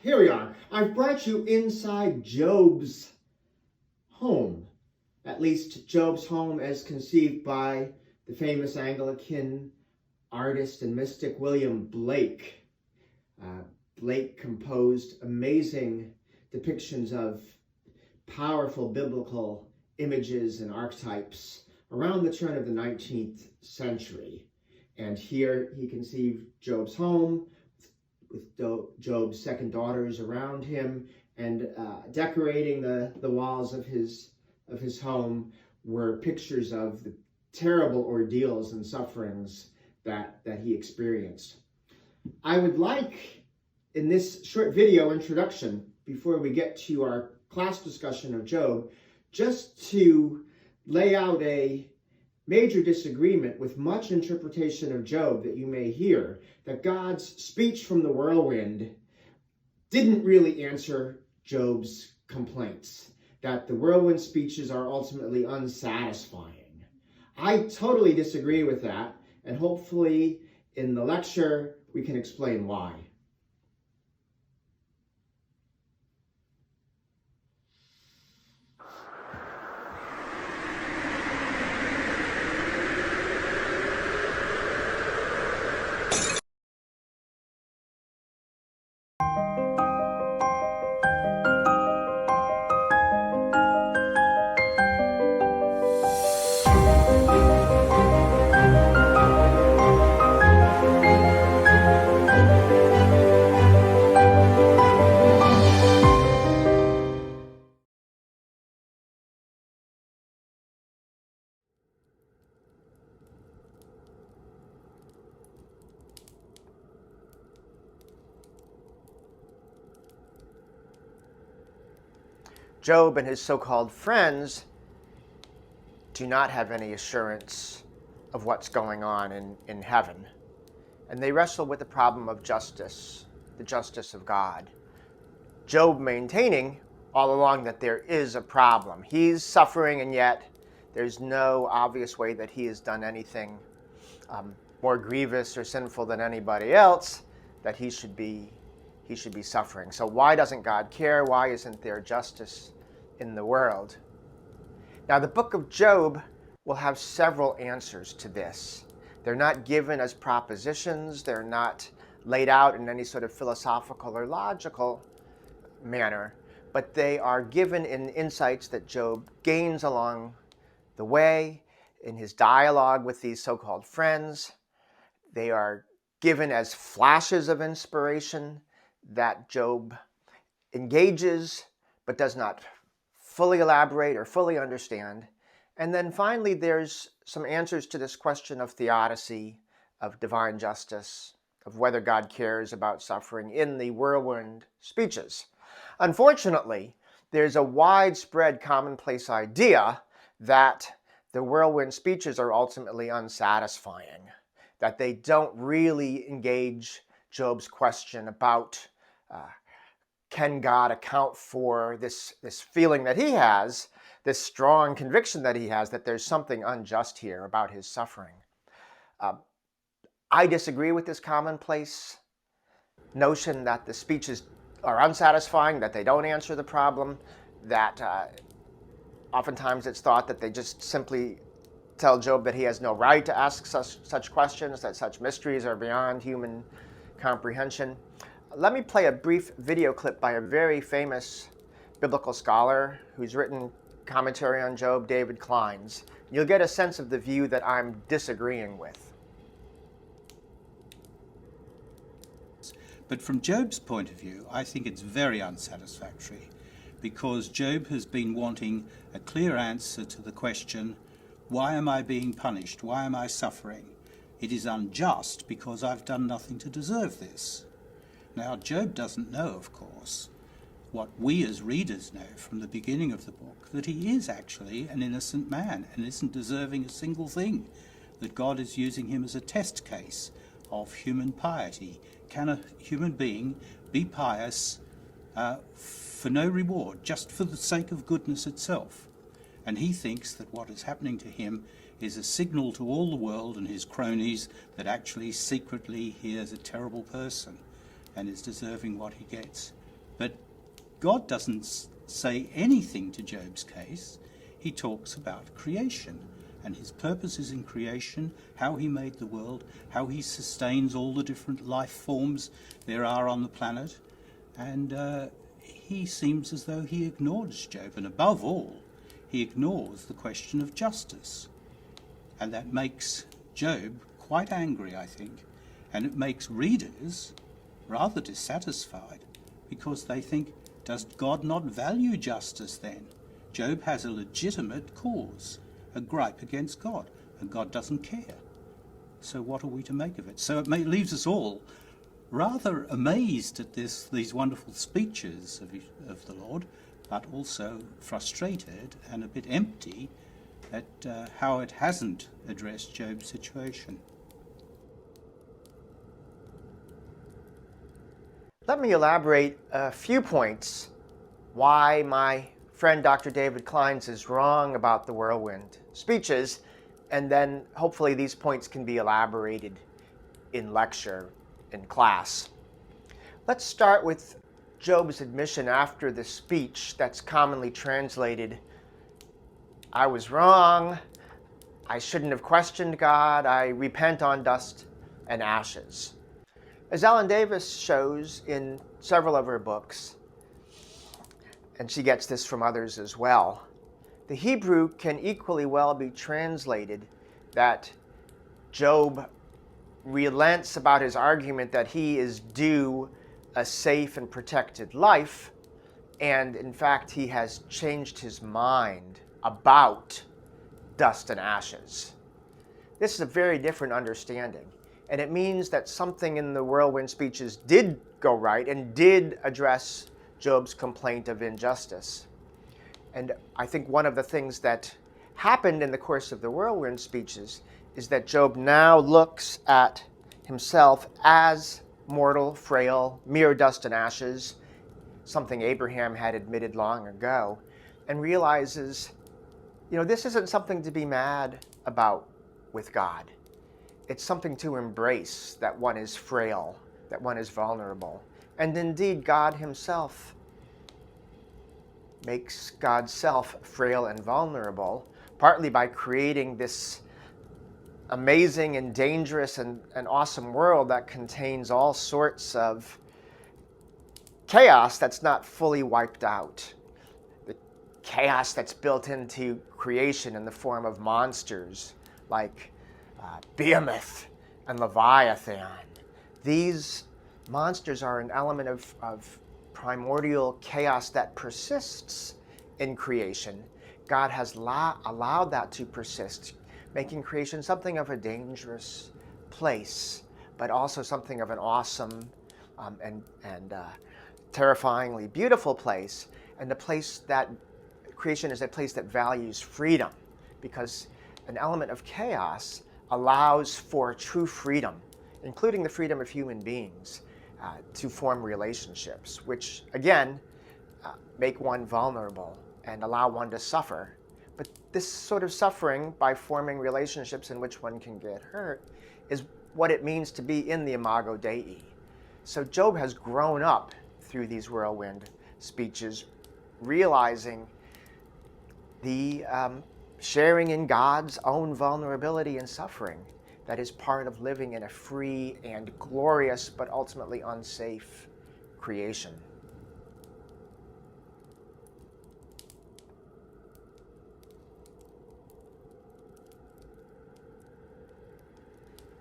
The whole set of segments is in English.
Here we are. I've brought you inside Joebs' home. At least Joebs' home as conceived by the famous Anglican artist and mystic William Blake. Blake composed amazing depictions of powerful biblical images and archetypes around the turn of the 19th century. And here he conceived Joebs' home with Joebs' second daughters around him, and decorating the walls of his home were pictures of the terrible ordeals and sufferings that he experienced. I would like, in this short video introduction, before we get to our class discussion of Job, just to lay out a major disagreement with much interpretation of Job that you may hear, that God's speech from the whirlwind didn't really answer Job's complaints, that the whirlwind speeches are ultimately unsatisfying. I totally disagree with that, and hopefully in the lecture we can explain why. Job and his so-called friends do not have any assurance of what's going on in heaven. And they wrestle with the problem of justice, the justice of God. Job maintaining all along that there is a problem. He's suffering, and yet there's no obvious way that he has done anything more grievous or sinful than anybody else, that he should be suffering. So why doesn't God care? Why isn't there justice in the world? Now, the book of Job will have several answers to this. They're not given as propositions. They're not laid out in any sort of philosophical or logical manner, but they are given in insights that Job gains along the way in his dialogue with these so-called friends. They are given as flashes of inspiration that Job engages but does not fully elaborate or fully understand. And then finally, there's some answers to this question of theodicy, of divine justice, of whether God cares about suffering in the whirlwind speeches. Unfortunately, there's a widespread commonplace idea that the whirlwind speeches are ultimately unsatisfying, that they don't really engage Job's question about can God account for this feeling that he has, this strong conviction that he has that there's something unjust here about his suffering. I disagree with this commonplace notion that the speeches are unsatisfying, that they don't answer the problem, that oftentimes it's thought that they just simply tell Job that he has no right to ask such questions, that such mysteries are beyond human comprehension. Let me play a brief video clip by a very famous biblical scholar who's written commentary on Job, Dr Klein's. You'll get a sense of the view that I'm disagreeing with. But from Job's point of view, I think it's very unsatisfactory, because Job has been wanting a clear answer to the question, why am I being punished? Why am I suffering? It is unjust because I've done nothing to deserve this. Now, Job doesn't know, of course, what we as readers know from the beginning of the book, that he is actually an innocent man and isn't deserving a single thing, that God is using him as a test case of human piety. Can a human being be pious for no reward, just for the sake of goodness itself? And he thinks that what is happening to him is a signal to all the world and his cronies that actually secretly he is a terrible person. and is deserving what he gets. But God doesn't say anything to Job's case. He talks about creation and his purposes in creation, how he made the world, how he sustains all the different life forms there are on the planet. And he seems as though he ignores Job, and above all, he ignores the question of justice. And that makes Job quite angry, I think, and it makes readers rather dissatisfied, because they think, does God not value justice then? Job has a legitimate cause, a gripe against God, and God doesn't care. So what are we to make of it? So it leaves us all rather amazed at these wonderful speeches of the Lord, but also frustrated and a bit empty at how it hasn't addressed Job's situation. Let me elaborate a few points why my friend Dr. David Klein is wrong about the whirlwind speeches, and then hopefully these points can be elaborated in lecture, in class. Let's start with Job's admission after the speech that's commonly translated, "I was wrong, I shouldn't have questioned God, I repent on dust and ashes." As Ellen Davis shows in several of her books, and she gets this from others as well, the Hebrew can equally well be translated that Job relents about his argument that he is due a safe and protected life, and in fact he has changed his mind about dust and ashes. This is a very different understanding, and it means that something in the whirlwind speeches did go right and did address Job's complaint of injustice. And I think one of the things that happened in the course of the whirlwind speeches is that Job now looks at himself as mortal, frail, mere dust and ashes, something Abraham had admitted long ago, and realizes, this isn't something to be mad about with God. It's something to embrace, that one is frail, that one is vulnerable. And indeed, God himself makes God's self frail and vulnerable, partly by creating this amazing and dangerous and awesome world that contains all sorts of chaos that's not fully wiped out. The chaos that's built into creation in the form of monsters like Behemoth and Leviathan. These monsters are an element of primordial chaos that persists in creation. God has allowed that to persist, making creation something of a dangerous place, but also something of an awesome and terrifyingly beautiful place, and the place that creation is a place that values freedom, because an element of chaos allows for true freedom, including the freedom of human beings to form relationships, which again make one vulnerable and allow one to suffer. But this sort of suffering by forming relationships in which one can get hurt is what it means to be in the Imago Dei. So Job has grown up through these whirlwind speeches, realizing the sharing in God's own vulnerability and suffering that is part of living in a free and glorious but ultimately unsafe creation.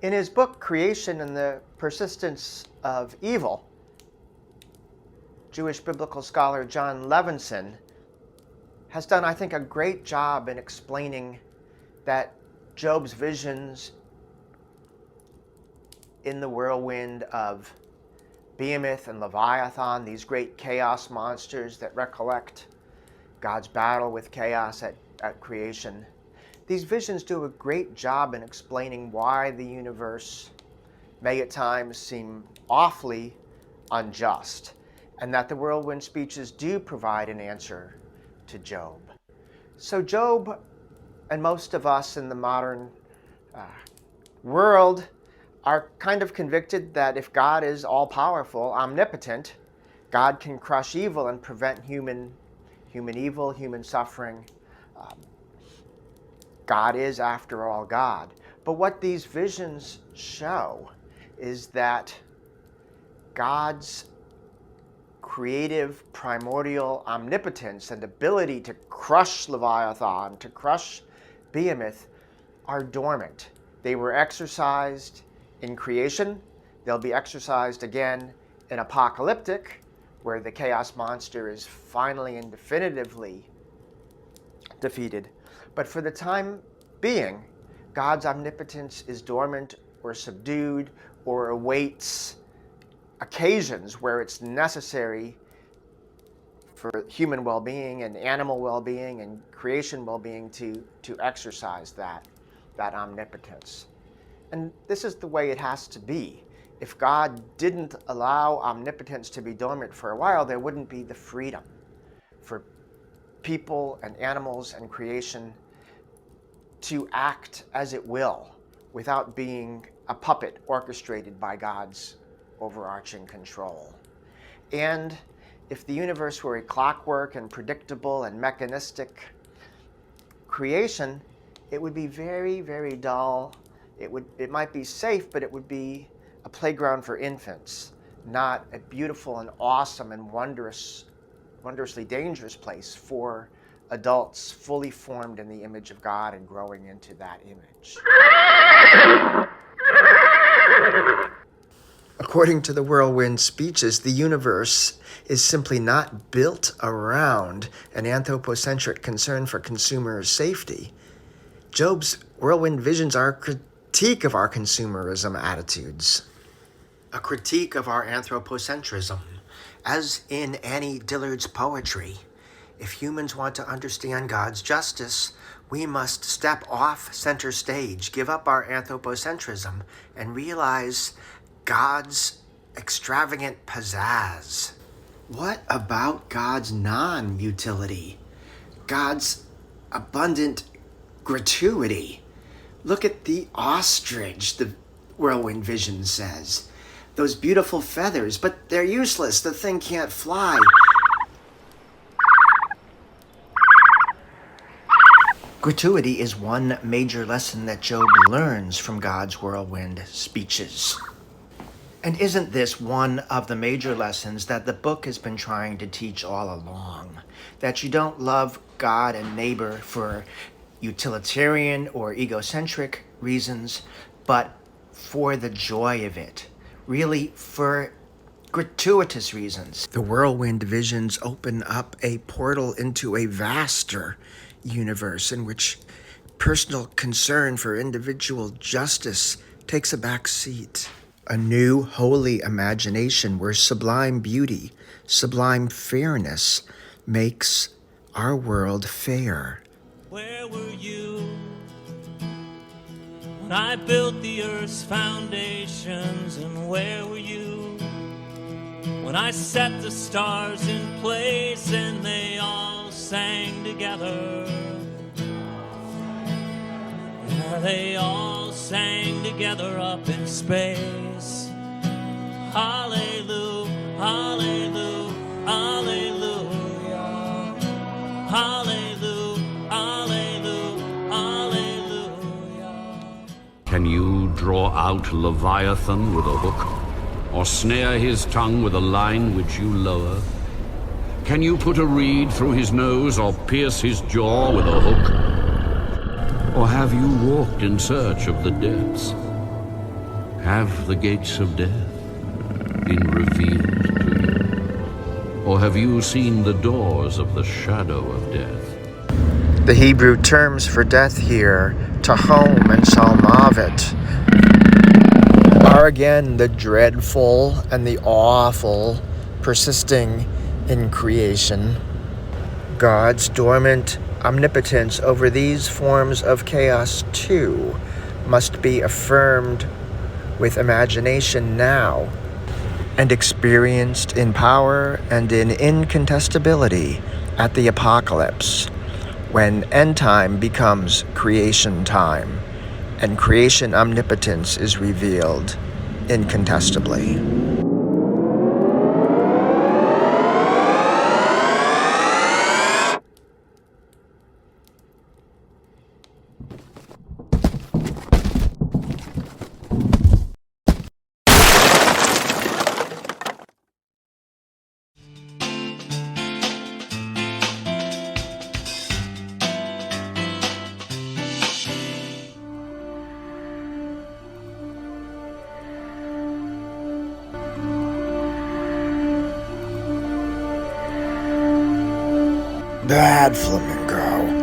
In his book, Creation and the Persistence of Evil, Jewish biblical scholar John Levinson has done, I think, a great job in explaining that Job's visions in the whirlwind of Behemoth and Leviathan, these great chaos monsters that recollect God's battle with chaos at creation, these visions do a great job in explaining why the universe may at times seem awfully unjust, and that the whirlwind speeches do provide an answer to Job. So Job and most of us in the modern world are kind of convicted that if God is all-powerful, omnipotent, God can crush evil and prevent human evil, human suffering. Um, God is, after all, God. But what these visions show is that God's creative, primordial omnipotence and ability to crush Leviathan, to crush Behemoth, are dormant. They were exercised in creation. They'll be exercised again in apocalyptic, where the chaos monster is finally and definitively defeated. But for the time being, God's omnipotence is dormant or subdued or awaits occasions where it's necessary for human well-being and animal well-being and creation well-being to exercise that omnipotence. And this is the way it has to be. If God didn't allow omnipotence to be dormant for a while, there wouldn't be the freedom for people and animals and creation to act as it will without being a puppet orchestrated by God's overarching control. And if the universe were a clockwork and predictable and mechanistic creation, it would be very, very dull. It might be safe, but it would be a playground for infants, not a beautiful and awesome and wondrously dangerous place for adults fully formed in the image of God and growing into that image. According to the whirlwind speeches, the universe is simply not built around an anthropocentric concern for consumer safety. Joebs' whirlwind visions are a critique of our consumerism attitudes, a critique of our anthropocentrism. As in Annie Dillard's poetry, if humans want to understand God's justice, we must step off center stage, give up our anthropocentrism, and realize God's extravagant pizzazz. What about God's non-utility? God's abundant gratuity? Look at the ostrich, the whirlwind vision says. Those beautiful feathers, but they're useless. The thing can't fly. Gratuity is one major lesson that Job learns from God's whirlwind speeches. And isn't this one of the major lessons that the book has been trying to teach all along? That you don't love God and neighbor for utilitarian or egocentric reasons, but for the joy of it. Really, for gratuitous reasons. The whirlwind visions open up a portal into a vaster universe in which personal concern for individual justice takes a back seat. A new holy imagination where sublime beauty, sublime fairness makes our world fair. Where were you when I built the earth's foundations? And where were you when I set the stars in place and they all sang together? Yeah, they all sang together up in space. Hallelujah, hallelujah, hallelujah, hallelujah, hallelujah, hallelujah. Can you draw out Leviathan with a hook, or snare his tongue with a line which you lower? Can you put a reed through his nose, or pierce his jaw with a hook? Or have you walked in search of the depths? Have the gates of death been revealed to you? Or have you seen the doors of the shadow of death? The Hebrew terms for death here, tahom and salmavet, are again the dreadful and the awful persisting in creation. God's dormant omnipotence over these forms of chaos, too, must be affirmed with imagination now and experienced in power and in incontestability at the apocalypse, when end time becomes creation time. and creation omnipotence is revealed incontestably. Bad flamingo.